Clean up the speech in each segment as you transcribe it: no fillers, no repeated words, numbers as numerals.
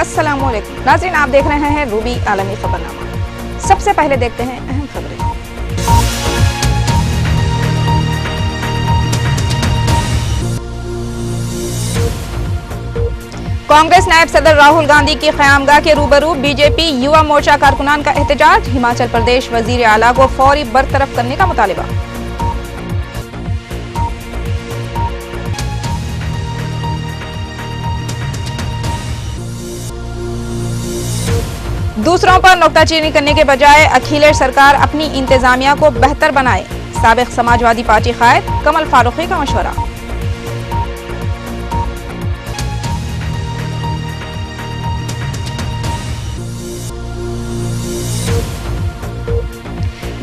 अस्सलामुअलैकुम नाज़रीन, आप देख रहे हैं रूबी आलमी खबरनामा। सबसे पहले देखते हैं अहम खबरें। कांग्रेस नायब सदर राहुल गांधी की क़यामगाह के रूबरू बीजेपी युवा मोर्चा कारकुनान का एहतजाज। हिमाचल प्रदेश वजीर आला को फौरी बरतरफ करने का मुतालिबा। दूसरों पर नुक्ताचीनी करने के बजाय अखिलेश सरकार अपनी इंतजामिया को बेहतर बनाए। साबिक समाजवादी पार्टी कायद कमल फारूकी का मशवरा।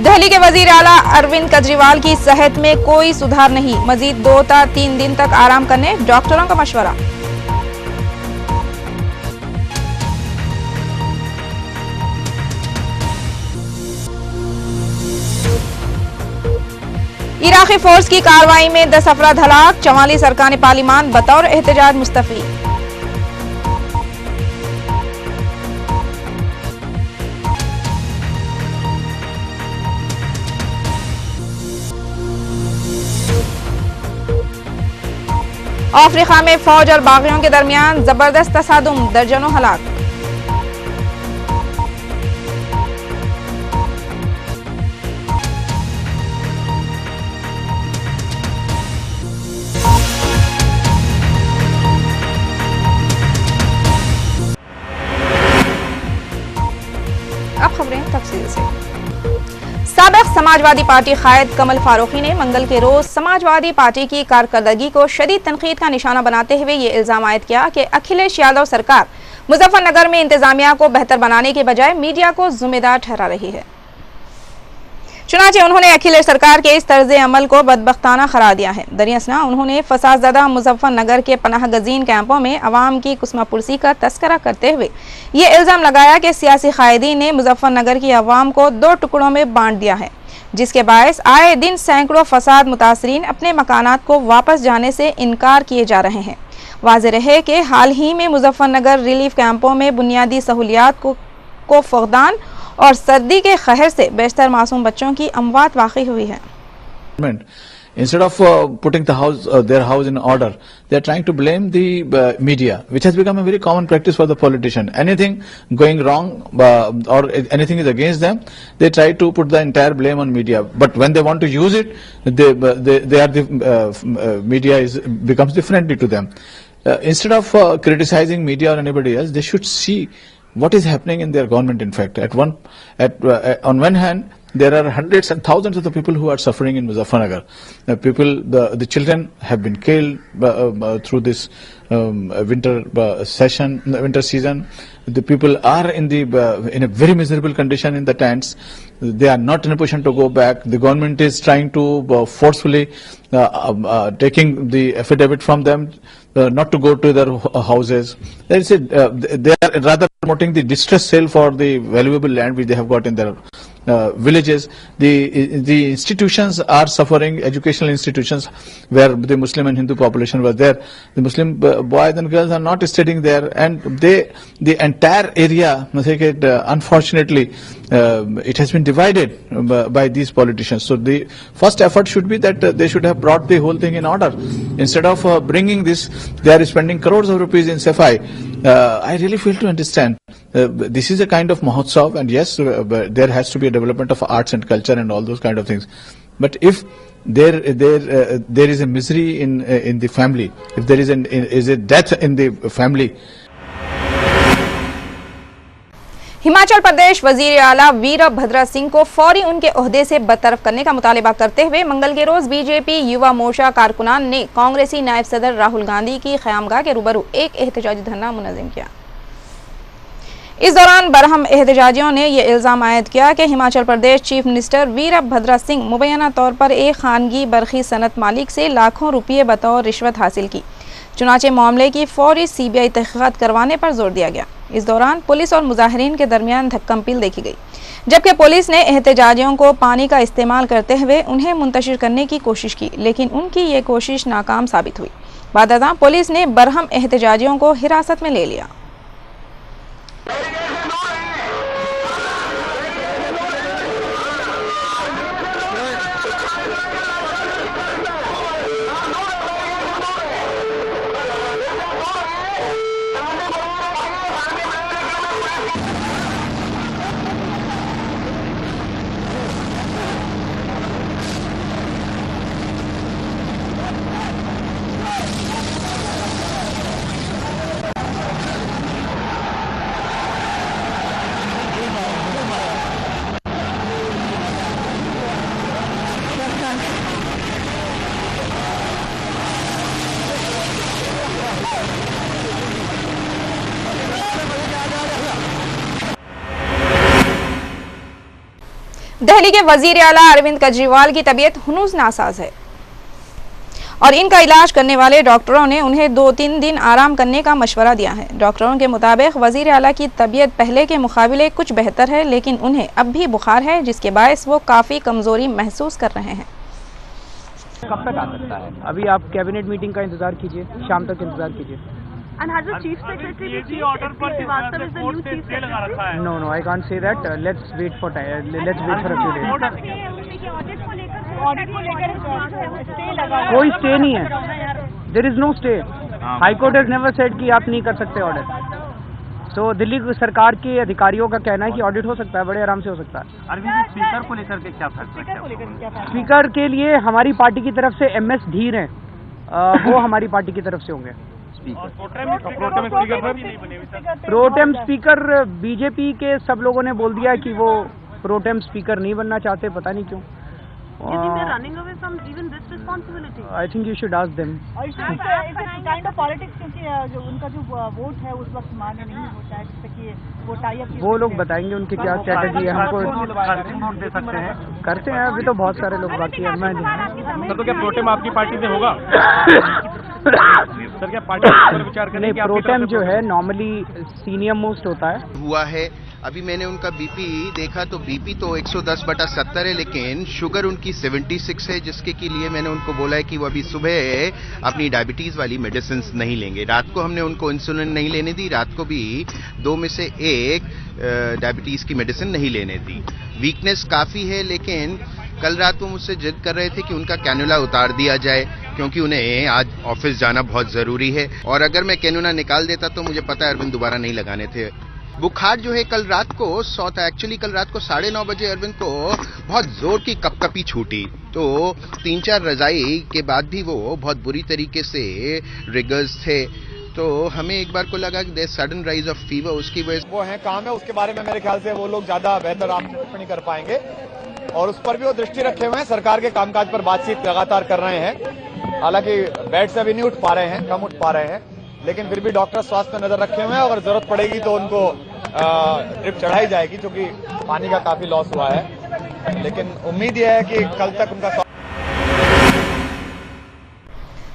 दिल्ली के वजीर आला अरविंद केजरीवाल की सेहत में कोई सुधार नहीं, मजीद 2 या 3 दिन तक आराम करने डॉक्टरों का मशवरा। इराकी फोर्स की कार्रवाई में 10 अफराद हलाक, 44 अरकान पार्लिमान बतौर एहतजाज मुस्तफी। अफ्रीका में फौज और बागियों के दरमियान जबरदस्त तसादुम, दर्जनों हलाक। अब खबरें तफसील से। साबिक समाजवादी पार्टी कायद कमल फारूकी ने मंगल के रोज समाजवादी पार्टी की कारकर्दगी को शदीद तनकीद का निशाना बनाते हुए ये इल्जाम आयद किया कि अखिलेश यादव सरकार मुजफ्फरनगर में इंतजामिया को बेहतर बनाने के बजाय मीडिया को जिम्मेदार ठहरा रही है। चुनांचे उन्होंने अखिलेश सरकार के इस तर्ज अमल को बदबख्ताना करार दिया है। दरियासना उन्होंने फसादज़दा मुजफ्फरनगर के पनाह गजीन कैंपों में अवाम की कुस्मापुरसी का तस्करा करते हुए ये इल्ज़ाम लगाया कि सियासी कायदीन ने मुजफ्फरनगर की अवाम को 2 टुकड़ों में बांट दिया है, जिसके बायस आए दिन सैकड़ों फसाद मुतासरीन अपने मकानात को वापस जाने से इनकार किए जा रहे हैं। वाज़ेह रहे कि हाल ही में मुजफ्फरनगर रिलीफ कैंपों में बुनियादी सहूलियात को फक़दान और सर्दी के कहर से बेशतर मासूम बच्चों की अमवात वाक़ई हुई है। Instead of putting their house in order, they are trying to blame the media, which has become a very common practice for the politician. Anything going wrong or anything is against them, they try to put the entire blame on media. But when they want to use it, media becomes differently to them. Instead of criticizing media or anybody else, they should see what is happening in their government. In fact, on one hand, there are hundreds and thousands of the people who are suffering in Muzaffarnagar. The children have been killed through this winter season. The people are in a very miserable condition in the tents. They are not in a position to go back. The government is trying to forcefully taking the affidavit from them not to go to their houses. They are rather promoting the distress sale for the valuable land which they have got in their villages. The institutions are suffering, educational institutions where the Muslim and Hindu population was there. The Muslim boys and girls are not studying there, and the entire area, unfortunately, it has been divided by these politicians. So the first effort should be that they should have brought the whole thing in order. Instead of bringing this, they are spending crores of rupees in Safai. I really fail to understand. This is a kind of mahotsav, and yes, there has to be a development of arts and culture and all those kind of things. But if there is a misery in the family, if there is a death in the family. Himachal Pradesh वजीर आला वीरभद्र सिंह को फौरी उनके ओहदे से बरतरफ करने का मुतालिबा करते हुए मंगल के रोज बीजेपी युवा मोर्चा कारकुनान ने कांग्रेसी नायब सदर राहुल गांधी की क़यामगाह के रूबरू एक एहतजाजी धरना मुनज़्ज़म किया। इस दौरान बरहम एहतजाजियों ने यह इल्ज़ाम आयद किया कि हिमाचल प्रदेश चीफ मिनिस्टर वीरभद्र सिंह मुबैना तौर पर एक खानगी बरखी सनत मालिक से लाखों रुपये बतौर रिश्वत हासिल की। चुनांचे मामले की फौरी सीबीआई तहक़ीक़ात करवाने पर जोर दिया गया। इस दौरान पुलिस और मुजाहिरीन के दरमियान धक्कम-पील देखी गई, जबकि पुलिस ने एहतजाजियों को पानी का इस्तेमाल करते हुए उन्हें मुंतशिर करने की कोशिश की, लेकिन उनकी ये कोशिश नाकाम साबित हुई। बाद पुलिस ने बरहम एहतजाजियों को हिरासत में ले लिया। दिल्ली के वजीर आला अरविंद केजरीवाल की तबीयत हुनूस नासाज है और इनका इलाज करने वाले डॉक्टरों ने उन्हें 2-3 दिन आराम करने का मशवरा दिया है। डॉक्टरों के मुताबिक वजीर आला की तबीयत पहले के मुकाबले कुछ बेहतर है, लेकिन उन्हें अब भी बुखार है, जिसके बायस वो काफ़ी कमज़ोरी महसूस कर रहे हैं। कब तक आ सकता है? अभी आप कैबिनेट मीटिंग का इंतजार कीजिए, शाम तक इंतजार कीजिए। And has the chief secretary received order for Srivastava is the new chief secretary? No, I can't say that. Let's wait for time. Let's wait for a few days. Audit को लेकर stay लगा कोई stay नहीं है. There is no stay. High Court has never said कि आप नहीं कर सकते ऑडिट. तो दिल्ली सरकार के अधिकारियों का कहना है कि ऑडिट हो सकता है, बड़े आराम से हो सकता है। अरविंद, स्पीकर को लेकर के क्या फैसला? स्पीकर के लिए हमारी पार्टी की तरफ से MS धीर हैं, वो हमारी पार्टी की तरफ से होंगे। प्रोटेम स्पीकर बीजेपी के सब लोगों ने बोल दिया कि वो प्रोटेम स्पीकर नहीं बनना चाहते, पता नहीं क्यों। running away from even this responsibility? I think you should ask them. kind of politics, क्योंकि जो उनका जो वोट है उस वक्त मान्य नहीं होता है, जिससे कि वो टाई अप वो लोग बताएंगे उनकी क्या स्ट्रेटेजी है। हमको वोट दे सकते हैं, करते हैं, अभी तो बहुत सारे लोग बाकी है। मैं तो क्या प्रोटेम आपकी पार्टी से होगा? सर, क्या पार्टी पर विचार करें? नहीं, प्रोटेम जो है नॉर्मली सीनियर मोस्ट होता है। हुआ है अभी मैंने उनका बीपी देखा तो बीपी तो 110/70 है, लेकिन शुगर उनकी 76 है, जिसके के लिए मैंने उनको बोला है कि वो अभी सुबह अपनी डायबिटीज वाली मेडिसिन नहीं लेंगे। रात को हमने उनको इंसुलिन नहीं लेने दी, रात को भी 2 में से 1 डायबिटीज की मेडिसिन नहीं लेने दी। वीकनेस काफी है, लेकिन कल रात वो मुझसे जिद कर रहे थे कि उनका कैनुला उतार दिया जाए, क्योंकि उन्हें आज ऑफिस जाना बहुत जरूरी है, और अगर मैं कैनुला निकाल देता तो मुझे पता है अरविंद दोबारा नहीं लगाने थे। बुखार जो है कल रात को 100 था, एक्चुअली कल रात को 9:30 बजे अरविंद को बहुत जोर की कपकपी छूटी, तो 3-4 रजाई के बाद भी वो बहुत बुरी तरीके से रिगर्स थे। तो हमें एक बार को लगा कि सडन राइज ऑफ फीवर, उसकी वजह वो है काम है, उसके बारे में मेरे ख्याल से वो लोग ज्यादा बेहतर आप टिप्पणी कर पाएंगे, और उस पर भी वो दृष्टि रखे हुए हैं। सरकार के कामकाज पर बातचीत लगातार कर रहे हैं, हालांकि बेड से अभी नहीं उठ पा रहे हैं, कम उठ पा रहे हैं, लेकिन फिर भी डॉक्टर स्वास्थ्य पर नजर रखे हुए हैं। अगर जरूरत पड़ेगी तो उनको ड्रिप चढ़ाई जाएगी, क्योंकि पानी का काफी लॉस हुआ है, लेकिन उम्मीद यह है कि कल तक उनका।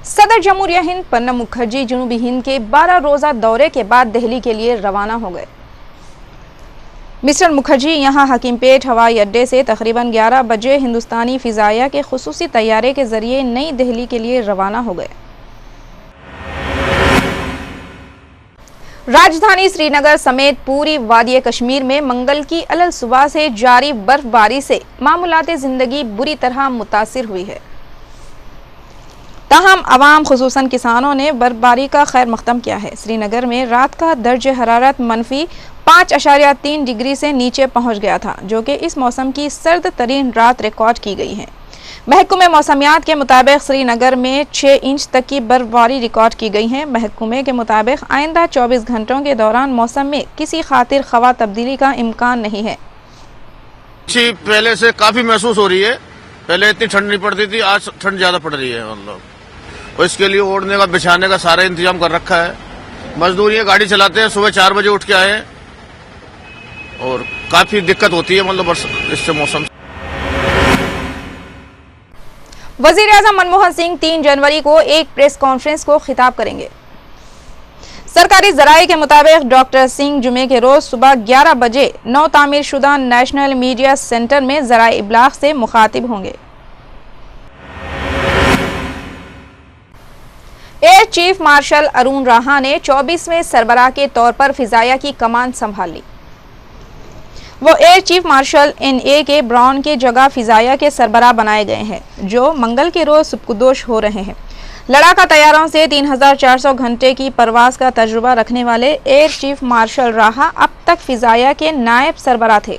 सदर जमहूरिया हिंद प्रणब मुखर्जी जनूबी हिंद के 12 रोजा दौरे के बाद दिल्ली के लिए रवाना हो गए। मिस्टर मुखर्जी यहां हकीमपेट हवाई अड्डे से तकरीबन 11 बजे हिंदुस्तानी फिजाइया के खुसूसी तैयारे के जरिए नई दिल्ली के लिए रवाना हो गए। राजधानी श्रीनगर समेत पूरी वादी कश्मीर में मंगल की अलल सुबह से जारी बर्फबारी से मामूलाते जिंदगी बुरी तरह मुतासिर हुई है। ताहम अवाम खुसूसन किसानों ने बर्फबारी का खैर मकदम किया है। श्रीनगर में रात का दर्ज हरारत -5.3 डिग्री से नीचे पहुंच गया था, जो कि इस मौसम की सर्द तरीन रात रिकॉर्ड की गई है। महकमे मौसमियात के मुताबिक श्रीनगर में 6 इंच तक की बर्फबारी रिकॉर्ड की गई है। महकमे के मुताबिक आइंदा 24 घंटों के दौरान मौसम में किसी खातिर खवा तब्दीली का इम्कान नहीं है। पहले से काफी महसूस हो रही है, पहले इतनी ठंड नहीं पड़ती थी, आज ठंड ज्यादा पड़ रही है। मतलब और इसके लिए ओढ़ने का बिछाने का सारा इंतजाम कर रखा है। मजदूर ये गाड़ी चलाते हैं, सुबह 4 बजे उठ के आए और काफी दिक्कत होती है मतलब इससे मौसम। वजीर आजम मनमोहन सिंह 3 जनवरी को एक प्रेस कॉन्फ्रेंस को खिताब करेंगे। सरकारी जराये के मुताबिक डॉक्टर सिंह जुमे के रोज सुबह 11 बजे नौ तामीर शुदा नेशनल मीडिया सेंटर में जराये इब्लाग से मुखातिब होंगे। एयर चीफ मार्शल अरुण राहा ने 24वें सरबराह के तौर पर फिजाइया की कमान संभाल ली। वो air chief marshal NA brown के जगह फिजाइया के सरबराह बनाए गए हैं, जो मंगल के रोज सुबकदोश हो रहे हैं। लड़ाका तैयारों से 3400 घंटे की परवाज का तजुर्बा रखने वाले एयर चीफ मार्शल राहा अब तक फिजाइया के नायब सरबराह थे।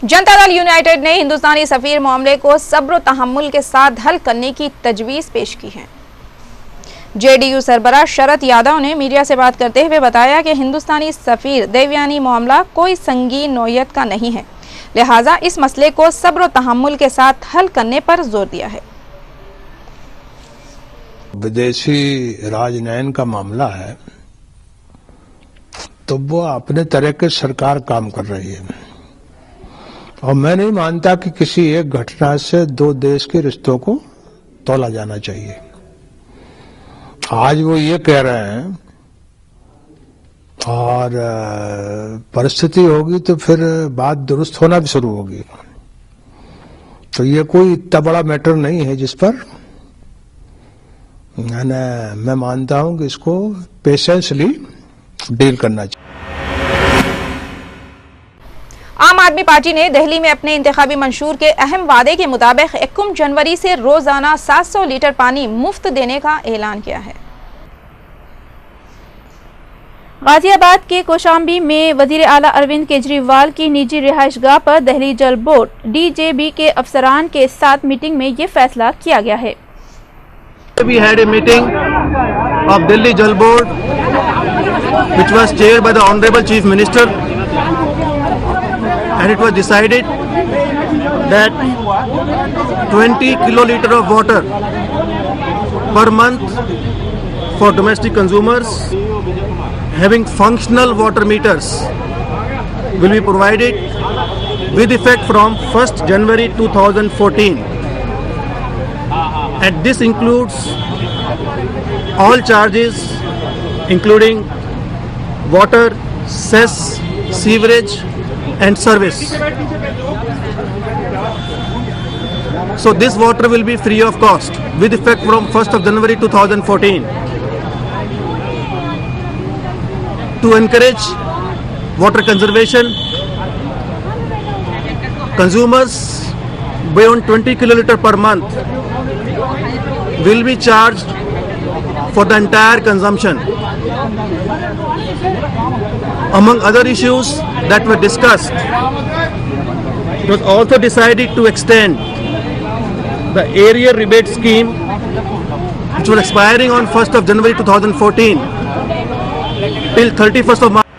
जनता दल यूनाइटेड ने हिंदुस्तानी सफीर मामले को सब्र तहम्मुल के साथ हल करने की तजवीज पेश की है। JDU सरबराह शरद यादव ने मीडिया से बात करते हुए बताया कि हिंदुस्तानी सफीर देवयानी मामला कोई संगीन नौयत का नहीं है, लिहाजा इस मसले को सब्र तहम्मुल के साथ हल करने पर जोर दिया है। विदेशी राजनयन का मामला है, तो वो अपने तरह के सरकार काम कर रही है। और मैं नहीं मानता कि किसी एक घटना से दो देश के रिश्तों को तोला जाना चाहिए। आज वो ये कह रहे हैं और परिस्थिति होगी तो फिर बात दुरुस्त होना भी शुरू होगी। तो ये कोई इतना बड़ा मैटर नहीं है जिस पर मैं मानता हूं कि इसको पेशेंसली डील करना चाहिए। आम आदमी पार्टी ने दिल्ली में अपने इंतखाबी मंशूर के अहम वादे के मुताबिक 21 जनवरी से रोजाना 700 लीटर पानी मुफ्त देने का ऐलान किया है। गाजियाबाद के कौशाम्बी में वजीर आला अरविंद केजरीवाल की निजी रिहाइशगाह पर दिल्ली जल बोर्ड DJB के अफसरान के साथ मीटिंग में ये फैसला किया गया है। We had a meeting of Delhi Jal Board, which was chaired by the Honorable Chief Minister, and it was decided that 20 kiloliter of water per month for domestic consumers having functional water meters will be provided with effect from 1st January 2014. And this includes all charges including water, cess, sewerage and service. So this water will be free of cost with effect from 1st of January 2014. To encourage water conservation, consumers beyond 20 kiloliter per month will be charged for the entire consumption. Among other issues that were discussed, it was also decided to extend the area rebate scheme, which was expiring on 1st of January 2014 till 31st of March.